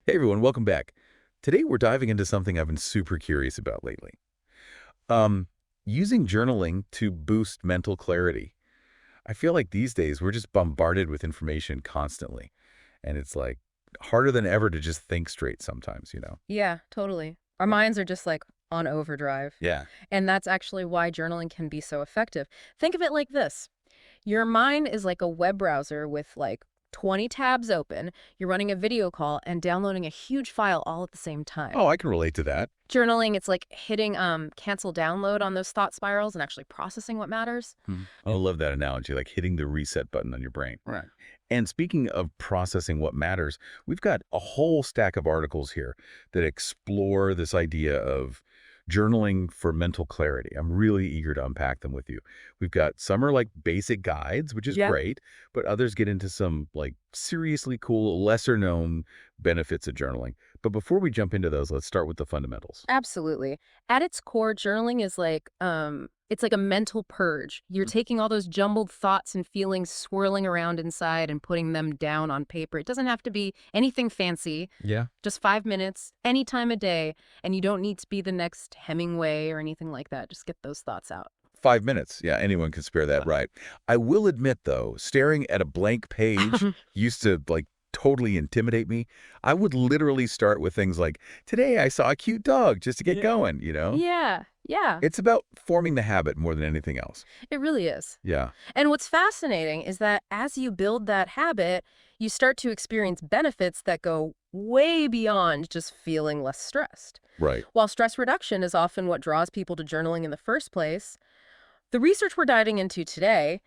Hey everyone, welcome back. Today we're diving into something I've been super curious about lately. Um, Using journaling to boost mental clarity. I feel like these days we're just bombarded with information constantly, and it's like harder than ever to just think straight sometimes. Yeah, totally. Our minds are just like on overdrive. Yeah. And that's actually why journaling can be so effective. Think of it like this. Your mind is like a web browser with like 20 tabs open. You're running a video call and downloading a huge file all at the same time. Oh, I can relate to that. Journaling, it's like hitting cancel download on those thought spirals and actually processing what matters. I love that analogy, like hitting the reset button on your brain. Right. And speaking of processing what matters, we've got a whole stack of articles here that explore this idea of journaling for mental clarity. I'm really eager to unpack them with you. We've got some are like basic guides, which is Yeah. great, but others get into some like seriously cool, lesser known benefits of journaling. But before we jump into those, let's start with the fundamentals. Absolutely. At its core, journaling is like it's like a mental purge. You're taking all those jumbled thoughts and feelings swirling around inside and putting them down on paper. It doesn't have to be anything fancy. Yeah. Just 5 minutes, any time of day, and you don't need to be the next Hemingway or anything like that. Just get those thoughts out. 5 minutes. Yeah, anyone can spare that, right? I will admit, though, staring at a blank page used to, like, totally intimidate me. I would literally start with things like, today I saw a cute dog, just to get going. Yeah, yeah, It's about forming the habit more than anything else. it really is. Yeah, And what's fascinating is that as you build that habit, you start to experience benefits that go way beyond just feeling less stressed. right. While stress reduction is often what draws people to journaling in the first place, the research we're diving into today,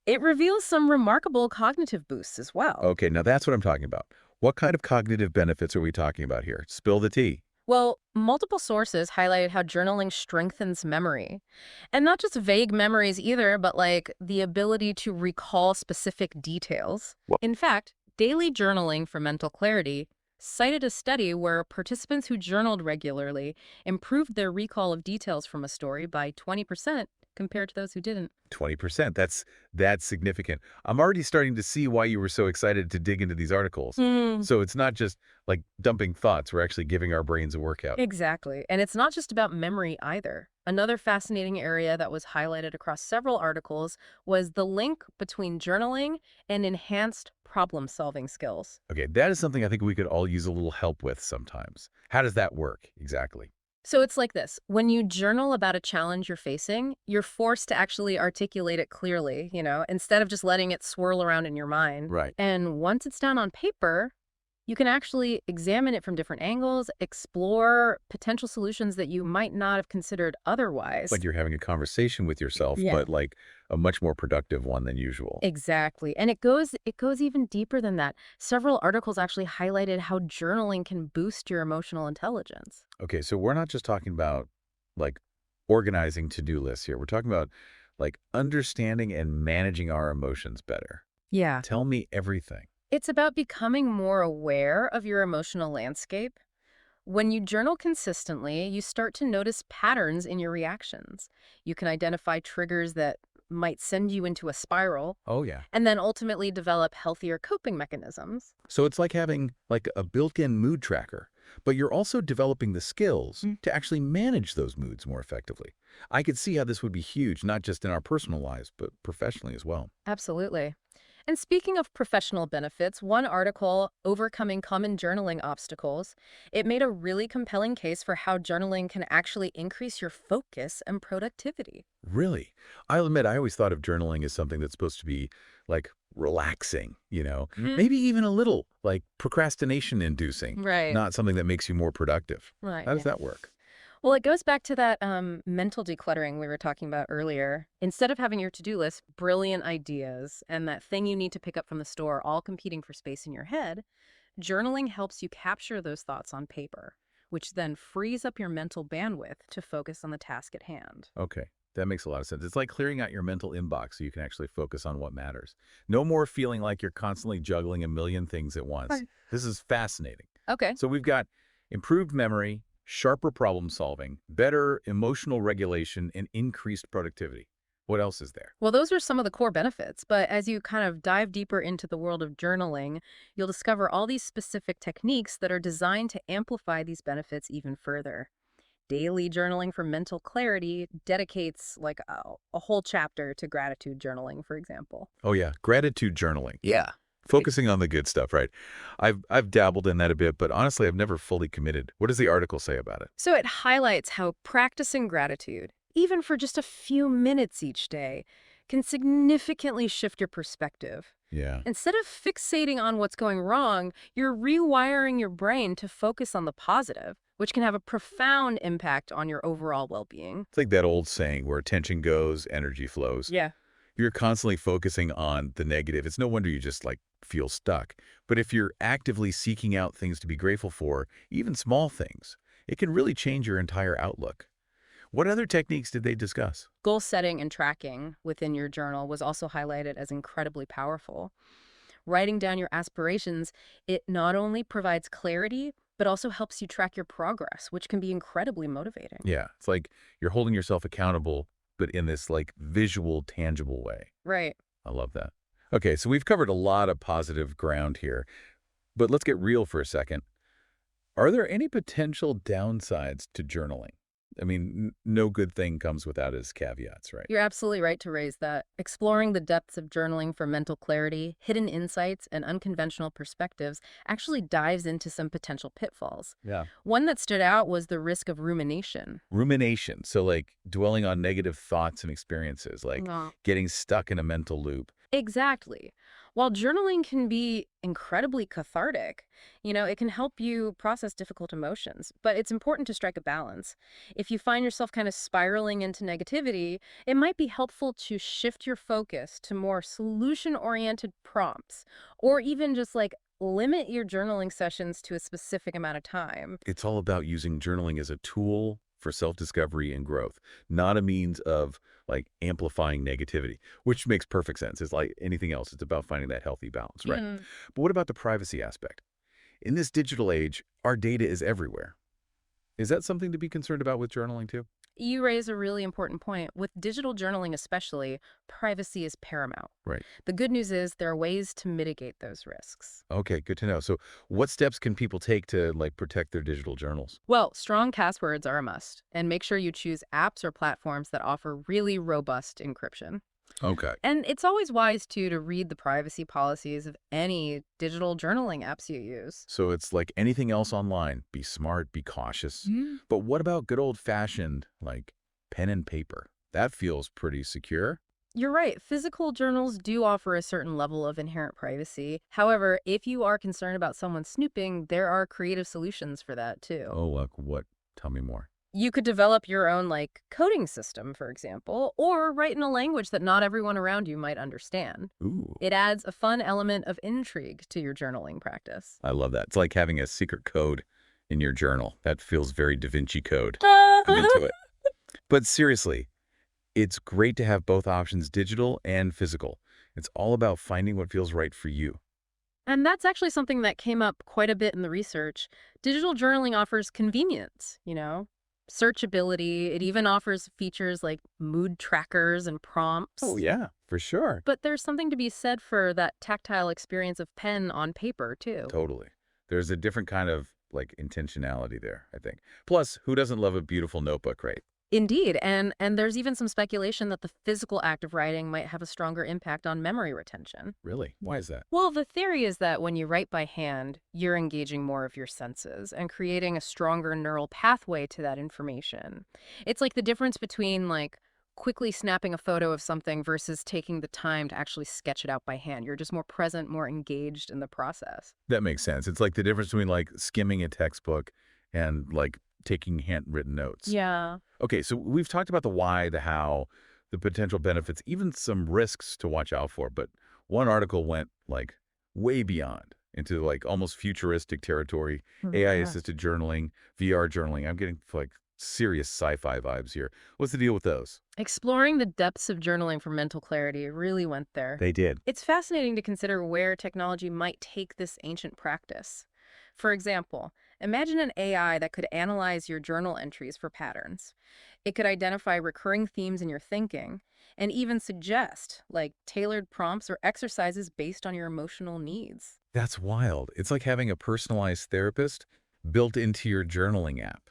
it reveals some remarkable cognitive boosts as well. Okay, now that's what I'm talking about. What kind of cognitive benefits are we talking about here? Spill the tea. Well, multiple sources highlighted how journaling strengthens memory. And not just vague memories either, but like the ability to recall specific details. Wha- In fact, daily journaling for mental clarity cited a study where participants who journaled regularly improved their recall of details from a story by 20% compared to those who didn't. 20%. That's significant. I'm already starting to see why you were so excited to dig into these articles. Hmm. So it's not just like dumping thoughts. We're actually giving our brains a workout. Exactly. And it's not just about memory either. Another fascinating area that was highlighted across several articles was the link between journaling and enhanced problem-solving skills. Okay, that is something I think we could all use a little help with sometimes. How does that work exactly? So it's like this. When you journal about a challenge you're facing, you're forced to actually articulate it clearly, instead of just letting it swirl around in your mind. Right. And once it's down on paper, you can actually examine it from different angles, explore potential solutions that you might not have considered otherwise. Like you're having a conversation with yourself, Yeah. but like a much more productive one than usual. Exactly. And it goes even deeper than that. Several articles actually highlighted how journaling can boost your emotional intelligence. Okay, so we're not just talking about like organizing to-do lists here. We're talking about like understanding and managing our emotions better. Yeah. Tell me everything. It's about becoming more aware of your emotional landscape. When you journal consistently, you start to notice patterns in your reactions. You can identify triggers that might send you into a spiral Oh, yeah. and then ultimately develop healthier coping mechanisms. So it's like having like a built-in mood tracker, but you're also developing the skills to actually manage those moods more effectively. I could see how this would be huge, not just in our personal lives, but professionally as well. Absolutely. And speaking of professional benefits, one article, Overcoming Common Journaling Obstacles, it made a really compelling case for how journaling can actually increase your focus and productivity. Really? I'll admit, I always thought of journaling as something that's supposed to be like relaxing, maybe even a little like procrastination inducing, Right, not something that makes you more productive. right. How does Yeah. that work? Well, it goes back to that mental decluttering we were talking about earlier. Instead of having your to-do list, brilliant ideas, and that thing you need to pick up from the store all competing for space in your head, journaling helps you capture those thoughts on paper, which then frees up your mental bandwidth to focus on the task at hand. Okay. That makes a lot of sense. It's like clearing out your mental inbox so you can actually focus on what matters. No more feeling like you're constantly juggling a million things at once. Right. This is fascinating. Okay. So we've got improved memory, sharper problem solving, better emotional regulation, and increased productivity. What else is there? Well, those are some of the core benefits, but as you kind of dive deeper into the world of journaling, you'll discover all these specific techniques that are designed to amplify these benefits even further. Daily journaling for mental clarity dedicates like a whole chapter to gratitude journaling, for example. Oh yeah, gratitude journaling. Yeah. Focusing on the good stuff, right? I've dabbled in that a bit, but honestly, I've never fully committed. What does the article say about it? So it highlights how practicing gratitude, even for just a few minutes each day, can significantly shift your perspective. Yeah. Instead of fixating on what's going wrong, you're rewiring your brain to focus on the positive, which can have a profound impact on your overall well-being. It's like that old saying where attention goes, energy flows. Yeah. You're constantly focusing on the negative. It's no wonder you just like feel stuck. But if you're actively seeking out things to be grateful for, even small things, it can really change your entire outlook. What other techniques did they discuss? Goal setting and tracking within your journal was also highlighted as incredibly powerful. Writing down your aspirations, it not only provides clarity, but also helps you track your progress, which can be incredibly motivating. Yeah, it's like you're holding yourself accountable, but in this like visual, tangible way. Right. I love that. Okay, so we've covered a lot of positive ground here, but let's get real for a second. Are there any potential downsides to journaling? I mean, no good thing comes without its caveats, right? You're absolutely right to raise that. Exploring the depths of journaling for mental clarity, hidden insights, and unconventional perspectives actually dives into some potential pitfalls. Yeah. One that stood out was the risk of rumination. Rumination, so like dwelling on negative thoughts and experiences, like Yeah. getting stuck in a mental loop. Exactly. While journaling can be incredibly cathartic, it can help you process difficult emotions, but it's important to strike a balance. If you find yourself kind of spiraling into negativity, it might be helpful to shift your focus to more solution-oriented prompts, or even just like limit your journaling sessions to a specific amount of time. It's all about using journaling as a tool for self-discovery and growth, not a means of like amplifying negativity, which makes perfect sense. It's like anything else. It's about finding that healthy balance, right? Mm. But what about the privacy aspect? In this digital age, our data is everywhere. Is that something to be concerned about with journaling too? You raise a really important point. With digital journaling especially, privacy is paramount. Right. The good news is there are ways to mitigate those risks. Okay, good to know. So what steps can people take to like protect their digital journals? Well, strong passwords are a must, and make sure you choose apps or platforms that offer really robust encryption. Okay. And it's always wise, too, to read the privacy policies of any digital journaling apps you use. So it's like anything else online. Be smart, be cautious. Mm. But what about good old-fashioned, like, pen and paper? That feels pretty secure. You're right. Physical journals do offer a certain level of inherent privacy. However, if you are concerned about someone snooping, there are creative solutions for that, too. Oh, like what? Tell me more. You could develop your own, like, coding system, for example, or write in a language that not everyone around you might understand. Ooh, It adds a fun element of intrigue to your journaling practice. I love that. It's like having a secret code in your journal. That feels very Da Vinci Code. I'm into it. But seriously, it's great to have both options, digital and physical. It's all about finding what feels right for you. And that's actually something that came up quite a bit in the research. Digital journaling offers convenience, searchability. It even offers features like mood trackers and Oh, prompts. yeah, for sure. But there's something to be said for that tactile experience of pen on paper, too. Totally. There's a different kind of like intentionality there, I think. Plus, who doesn't love a beautiful notebook, right? Indeed, and there's even some speculation that the physical act of writing might have a stronger impact on memory retention. Really? Why is that? Well, the theory is that when you write by hand, you're engaging more of your senses and creating a stronger neural pathway to that information. It's like the difference between like quickly snapping a photo of something versus taking the time to actually sketch it out by hand. You're just more present, more engaged in the process. That makes sense. It's like the difference between like skimming a textbook and like taking handwritten notes. Yeah. Okay, so we've talked about the why, the how, the potential benefits, even some risks to watch out for. But one article went like way beyond into like almost futuristic territory, Yeah. AI-assisted journaling, VR journaling. I'm getting like serious sci-fi vibes here. What's the deal with those? Exploring the depths of journaling for mental clarity really went there. They did. It's fascinating to consider where technology might take this ancient practice. For example, imagine an AI that could analyze your journal entries for patterns. It could identify recurring themes in your thinking, and even suggest like tailored prompts or exercises based on your emotional needs. That's wild. It's like having a personalized therapist built into your journaling app.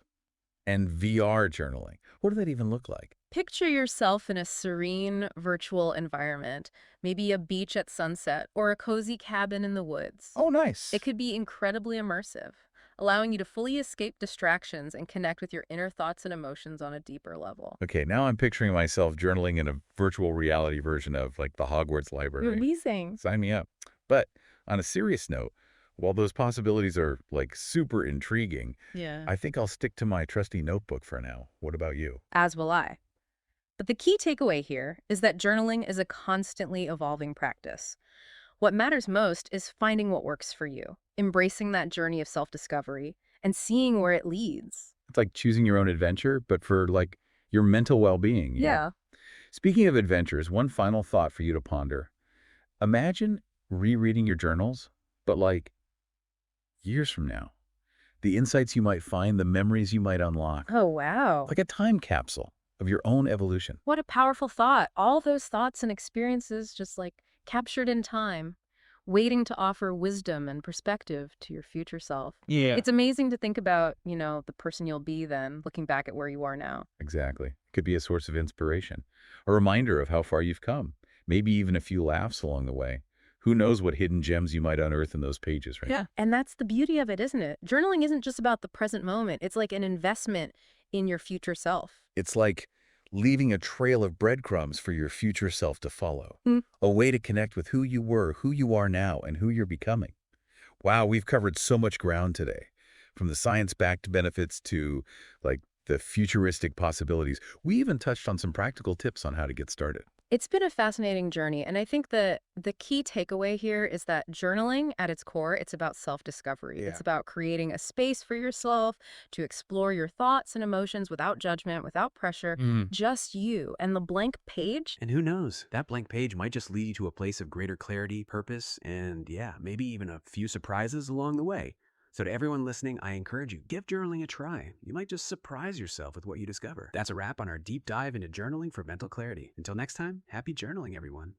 And VR journaling. What does that even look like? Picture yourself in a serene virtual environment, maybe a beach at sunset or a cozy cabin in the woods. Oh, It nice. could be incredibly immersive, allowing you to fully escape distractions and connect with your inner thoughts and emotions on a deeper level. Okay, now I'm picturing myself journaling in a virtual reality version of like the Hogwarts library. Amazing. Sign me up. But on a serious note, while those possibilities are like super intriguing, Yeah. I think I'll stick to my trusty notebook for now. What about you? As will I. But the key takeaway here is that journaling is a constantly evolving practice. What matters most is finding what works for you, embracing that journey of self-discovery, and seeing where it leads. It's like choosing your own adventure, but for like your mental well-being. Yeah. Speaking of adventures, one final thought for you to ponder. Imagine rereading your journals, but like years from now. The insights you might find, the memories you might unlock, Oh, wow. like a time capsule of your own evolution. What a powerful thought. All those thoughts and experiences just like captured in time, waiting to offer wisdom and perspective to your future self. Yeah. It's amazing to think about, the person you'll be then, looking back at where you are now. Exactly. It could be a source of inspiration, a reminder of how far you've come, maybe even a few laughs along the way. Who knows what hidden gems you might unearth in those pages, right? Yeah. And that's the beauty of it, isn't it? Journaling isn't just about the present moment. It's like an investment in your future self. It's like leaving a trail of breadcrumbs for your future self to follow, Mm. a way to connect with who you were, who you are now, and who you're becoming. Wow, we've covered so much ground today, from the science-backed benefits to like the futuristic possibilities. We even touched on some practical tips on how to get started. It's been a fascinating journey, and I think that the key takeaway here is that journaling, at its core, it's about self-discovery. Yeah. It's about creating a space for yourself to explore your thoughts and emotions without judgment, without pressure, Mm. just you. And the blank page, And who knows, that blank page might just lead you to a place of greater clarity, purpose, and yeah, maybe even a few surprises along the way. So to everyone listening, I encourage you, give journaling a try. You might just surprise yourself with what you discover. That's a wrap on our deep dive into journaling for mental clarity. Until next time, happy journaling, everyone.